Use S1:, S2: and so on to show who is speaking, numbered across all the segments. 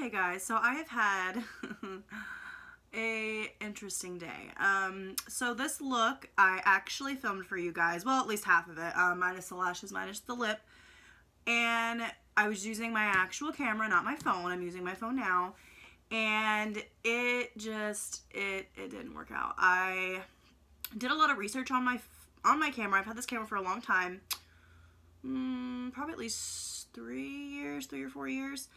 S1: Okay guys, so I have had a interesting day. So this look I actually filmed for you guys, well, at least half of it, minus the lashes, minus the lip, and I was using my actual camera, not my phone. I'm using my phone now, and it didn't work out. I did a lot of research on my camera. I've had this camera for a long time, probably at least 3 or 4 years,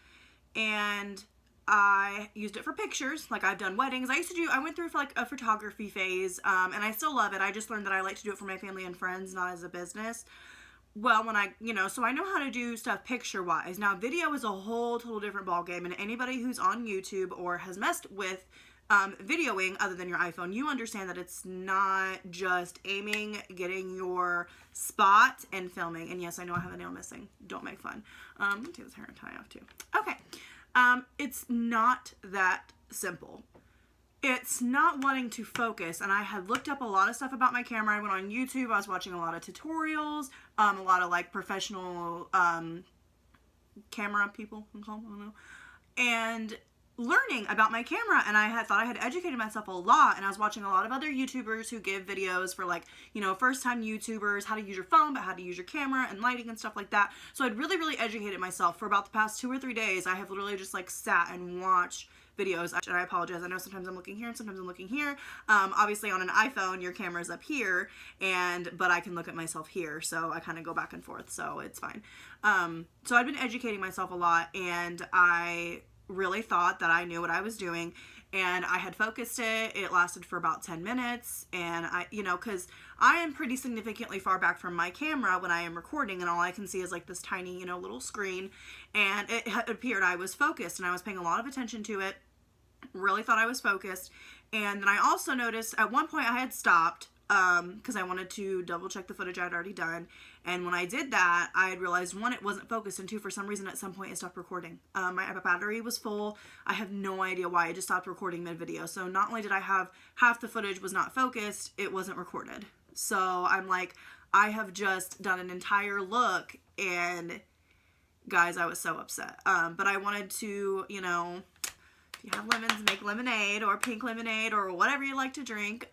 S1: and I used it for pictures. Like, I've done weddings. I went through like a photography phase, and I still love it. I just learned that I like to do it for my family and friends, not as a business. Well, when so I know how to do stuff picture-wise. Now, video is a whole total different ballgame, and anybody who's on YouTube or has messed with videoing other than your iPhone, you understand that it's not just aiming, getting your spot, and filming. And yes, I know I have a nail missing. Don't make fun. I'm gonna take this hair and tie off too. Okay. It's not that simple. It's not wanting to focus, and I had looked up a lot of stuff about my camera. I went on YouTube, I was watching a lot of tutorials, a lot of like professional camera people, I don't know, and learning about my camera, and I thought I had educated myself a lot, and I was watching a lot of other YouTubers who give videos for, like, first time YouTubers, how to use your phone, but how to use your camera and lighting and stuff like that. So I'd really educated myself for about the past 2 or 3 days. I have literally just like sat and watched videos, and I apologize. I know sometimes I'm looking here and sometimes I'm looking here. Obviously on an iPhone, your camera's up here, but I can look at myself here, so I kind of go back and forth, so it's fine. So I've been educating myself a lot, and I really thought that I knew what I was doing, and I had focused it. It lasted for about 10 minutes, and because I am pretty significantly far back from my camera when I am recording, and all I can see is like this tiny, little screen, and it appeared I was focused, and I was paying a lot of attention to it. Really thought I was focused. And then I also noticed at one point I had stopped because I wanted to double check the footage I had already done, and when I did that, I had realized, one, it wasn't focused, and two, for some reason at some point it stopped recording. My battery was full. I have no idea why. It just stopped recording mid-video. So not only did I have half the footage was not focused, it wasn't recorded. So I'm like, I have just done an entire look, and guys, I was so upset. But I wanted to, if you have lemons, make lemonade, or pink lemonade, or whatever you like to drink.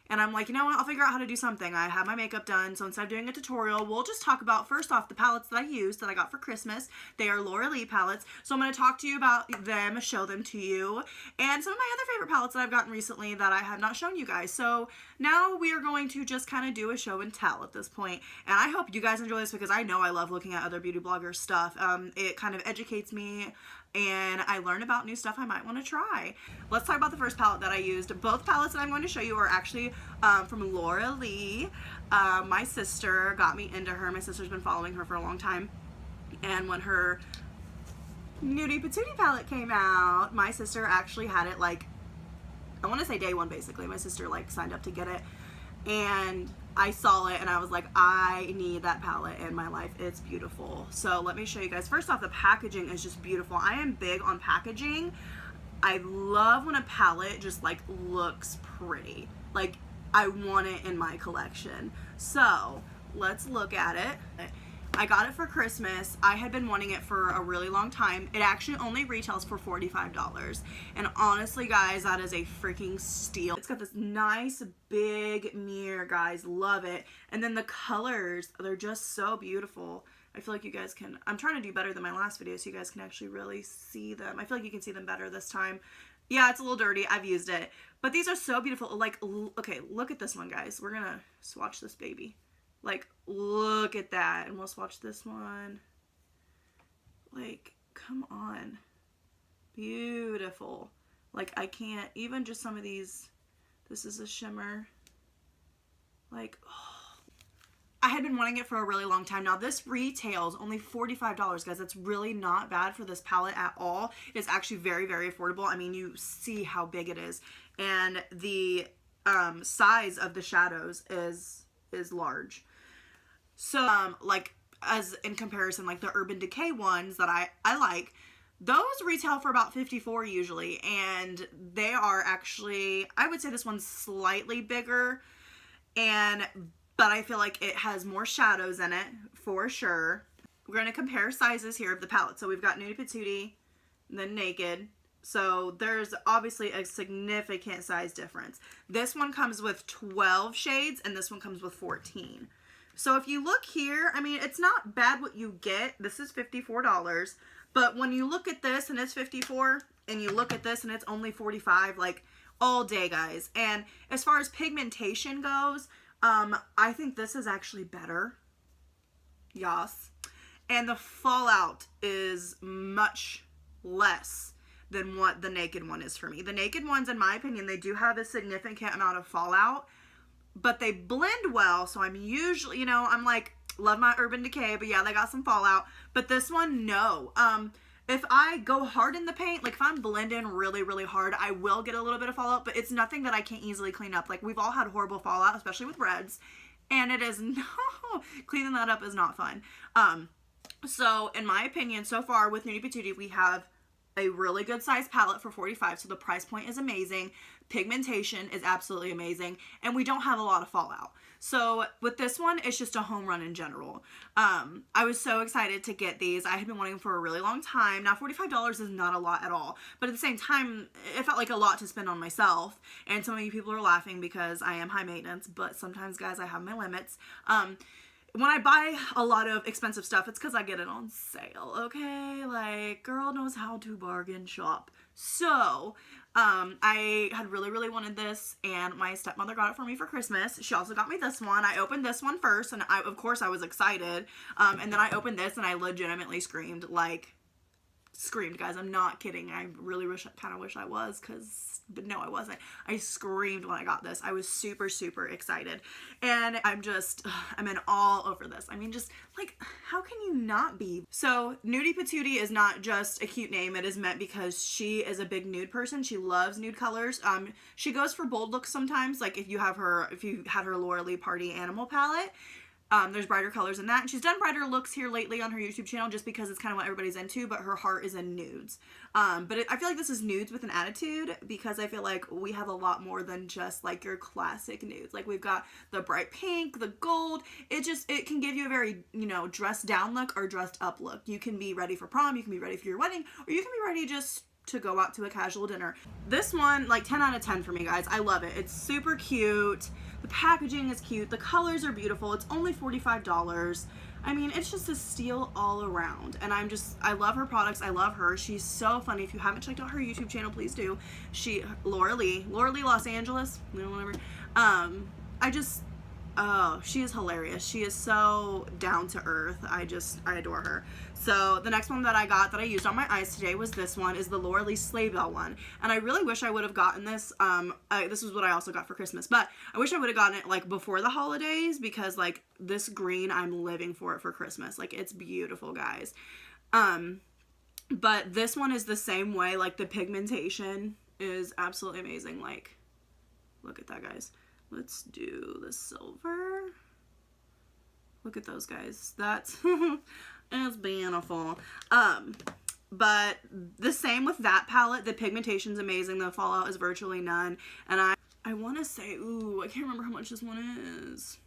S1: And I'm like, you know what, I'll figure out how to do something. I have my makeup done, so instead of doing a tutorial, we'll just talk about, first off, the palettes that I used that I got for Christmas. They are Laura Lee palettes, so I'm going to talk to you about them, show them to you, and some of my other favorite palettes that I've gotten recently that I have not shown you guys. So now we are going to just kind of do a show and tell at this point, and I hope you guys enjoy this because I know I love looking at other beauty bloggers' stuff. It kind of educates me, and I learn about new stuff I might want to try. Let's talk about the first palette that I used. Both palettes that I'm going to show you are actually from Laura Lee. My sister got me into her. My sister's been following her for a long time, and when her Nudie Patootie palette came out, my sister actually had it, like, I want to say day one, basically. My sister like signed up to get it, and I saw it and I was like, I need that palette in my life. It's beautiful. So let me show you guys. First off, the packaging is just beautiful. I am big on packaging. I love when a palette just like looks pretty. Like, I want it in my collection. So let's look at it. I got it for Christmas. I had been wanting it for a really long time. It actually only retails for $45. And honestly, guys, that is a freaking steal. It's got this nice big mirror, guys. Love it. And then the colors, they're just so beautiful. I feel like you guys can, I'm trying to do better than my last video so you guys can actually really see them. I feel like you can see them better this time. Yeah, it's a little dirty. I've used it. But these are so beautiful. Like, okay, look at this one, guys. We're gonna swatch this baby. Like, look at that. And we'll swatch this one. Like, come on. Beautiful. Like, I can't, even just some of these, this is a shimmer. Like, oh. I had been wanting it for a really long time. Now, this retails only $45, guys. That's really not bad for this palette at all. It's actually very affordable. I mean, you see how big it is. And the size of the shadows is large. So, like, as in comparison, like the Urban Decay ones that I like, those retail for about $54 usually, and they are actually, I would say this one's slightly bigger, but I feel like it has more shadows in it, for sure. We're going to compare sizes here of the palette. So we've got Nudie Patootie, than naked. So there's obviously a significant size difference. This one comes with 12 shades and this one comes with 14. So if you look here, I mean, it's not bad what you get. This is $54. But when you look at this and it's $54 and you look at this and it's only $45, like all day, guys. And as far as pigmentation goes, I think this is actually better. Yes. And the fallout is much less than what the naked one is for me. The naked ones, in my opinion, they do have a significant amount of fallout, but they blend well. So I'm usually, you know, I'm like, love my Urban Decay, but yeah, they got some fallout. But this one, no. If I go hard in the paint, like if I'm blending really, really hard, I will get a little bit of fallout, but it's nothing that I can't easily clean up. Like we've all had horrible fallout, especially with reds, and it is no, cleaning that up is not fun. So in my opinion, so far with Nudie Patootie, we have a really good size palette for $45, so the price point is amazing. Pigmentation is absolutely amazing, and we don't have a lot of fallout. So with this one, it's just a home run in general. I was so excited to get these. I had been wanting for a really long time. Now $45 is not a lot at all, but at the same time, it felt like a lot to spend on myself. And some of you people are laughing because I am high maintenance, but sometimes, guys, I have my limits. When I buy a lot of expensive stuff, it's because I get it on sale, okay? Like, girl knows how to bargain shop. So, I had really, really wanted this, and my stepmother got it for me for Christmas. She also got me this one. I opened this one first, and of course, I was excited. And then I opened this, and I legitimately screamed, guys. I'm not kidding. I really kind of wish I was, but no, I wasn't. I screamed when I got this. I was super, super excited. And I'm in all over this. I mean, just like, how can you not be? So Nudie Patootie is not just a cute name. It is meant because she is a big nude person. She loves nude colors. She goes for bold looks sometimes. Like if you had her Laura Lee Party Animal palette, there's brighter colors in that. And she's done brighter looks here lately on her YouTube channel just because it's kind of what everybody's into, but her heart is in nudes. I feel like this is nudes with an attitude because I feel like we have a lot more than just like your classic nudes. Like we've got the bright pink, the gold. It can give you a very, you know, dressed down look or dressed up look. You can be ready for prom, you can be ready for your wedding, or you can be ready just to go out to a casual dinner. This one, like 10 out of 10 for me, guys. I love it. It's super cute. The packaging is cute. The colors are beautiful. It's only $45. I mean, it's just a steal all around. And I love her products. I love her. She's so funny. If you haven't checked out her YouTube channel, please do. Laura Lee Los Angeles, you know, whatever. Oh, she is hilarious. She is so down to earth. I adore her. So the next one that I got that I used on my eyes today was this one, is the Laura Lee Slay Belle one. And I really wish I would have gotten this. This is what I also got for Christmas, but I wish I would have gotten it like before the holidays because like this green, I'm living for it for Christmas. Like it's beautiful, guys. But this one is the same way. Like the pigmentation is absolutely amazing. Like, look at that, guys. Let's do the silver. Look at those, guys. That's it's beautiful. But the same with that palette. The pigmentation's amazing. The fallout is virtually none. And I want to say, ooh, I can't remember how much this one is.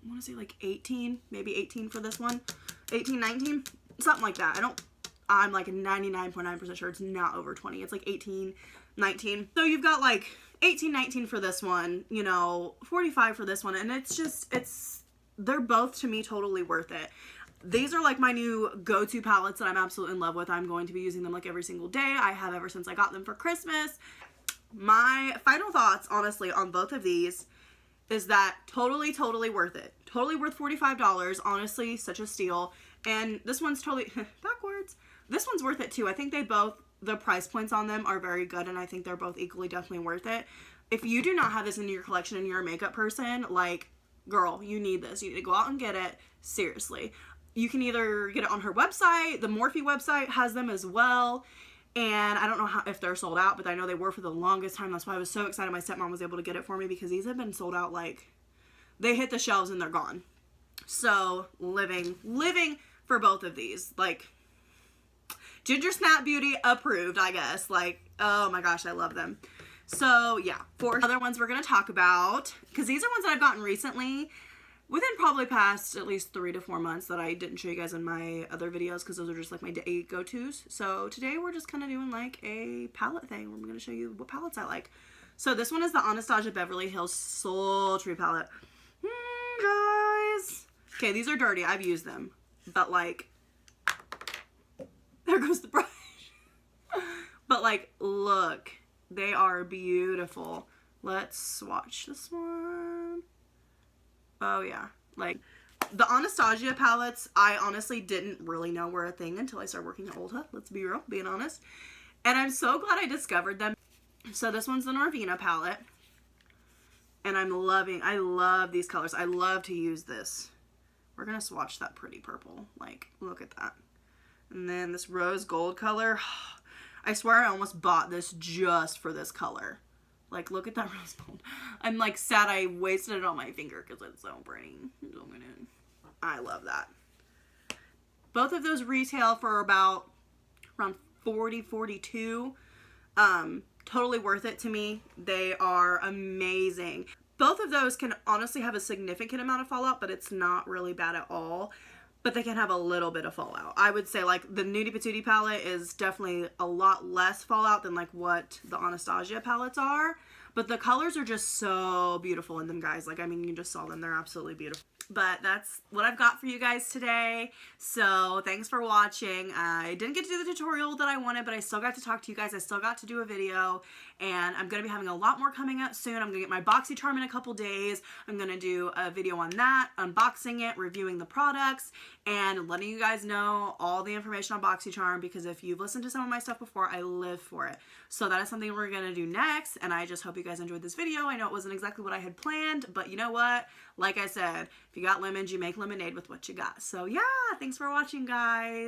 S1: I want to say like 18, maybe 18 for this one. 18, 19, something like that. I'm like 99.9% sure it's not over 20. It's like 18, 19. So you've got like 18, 19 for this one, you know, 45 for this one, and they're both to me totally worth it. These are like my new go-to palettes that I'm absolutely in love with. I'm going to be using them like every single day. I have ever since I got them for Christmas. My final thoughts, honestly, on both of these is that totally, totally worth it. Totally worth $45. Honestly, such a steal. And this one's totally, backwards. This one's worth it too. I think the price points on them are very good, and I think they're both equally definitely worth it. If you do not have this in your collection and you're a makeup person, like, girl, you need this. You need to go out and get it. Seriously. You can either get it on her website. The Morphe website has them as well. And I don't know if they're sold out, but I know they were for the longest time. That's why I was so excited my stepmom was able to get it for me, because these have been sold out, like, they hit the shelves and they're gone. So, living for both of these. Like, Ginger Snap Beauty approved, I guess. Like, oh my gosh, I love them. So, yeah. 4 other ones we're going to talk about, because these are ones that I've gotten recently. within probably past at least 3 to 4 months that I didn't show you guys in my other videos because those are just like my day go-tos. So today we're just kind of doing like a palette thing. I'm going to show you what palettes I like. So this one is the Anastasia Beverly Hills Sultry palette. Guys. Okay, these are dirty. I've used them. But like, there goes the brush. But like, look. They are beautiful. Let's swatch this one. Oh yeah. Like, the Anastasia palettes, I honestly didn't really know were a thing until I started working at Ulta. Let's be real, being honest. And I'm so glad I discovered them. So this one's the Norvina palette. And I love these colors. I love to use this. We're going to swatch that pretty purple. Like, look at that. And then this rose gold color. I swear I almost bought this just for this color. Like, look at that rose gold. I'm like sad I wasted it on my finger because it's so pretty. I love that. Both of those retail for around $40, $42. Totally worth it to me. They are amazing. Both of those can honestly have a significant amount of fallout, but it's not really bad at all. But they can have a little bit of fallout. I would say like the Nudie Patootie palette is definitely a lot less fallout than like what the Anastasia palettes are. But the colors are just so beautiful in them, guys. Like, I mean, you just saw them. They're absolutely beautiful. But that's what I've got for you guys today. So thanks for watching. I didn't get to do the tutorial that I wanted, but I still got to talk to you guys. I still got to do a video, and I'm going to be having a lot more coming up soon. I'm going to get my BoxyCharm in a couple days. I'm going to do a video on that, unboxing it, reviewing the products, and letting you guys know all the information on BoxyCharm, because if you've listened to some of my stuff before, I live for it. So that is something we're going to do next, and I just hope you guys enjoyed this video. I know it wasn't exactly what I had planned, but you know what? Like I said, if you got lemons, you make lemonade with what you got. So yeah, thanks for watching, guys.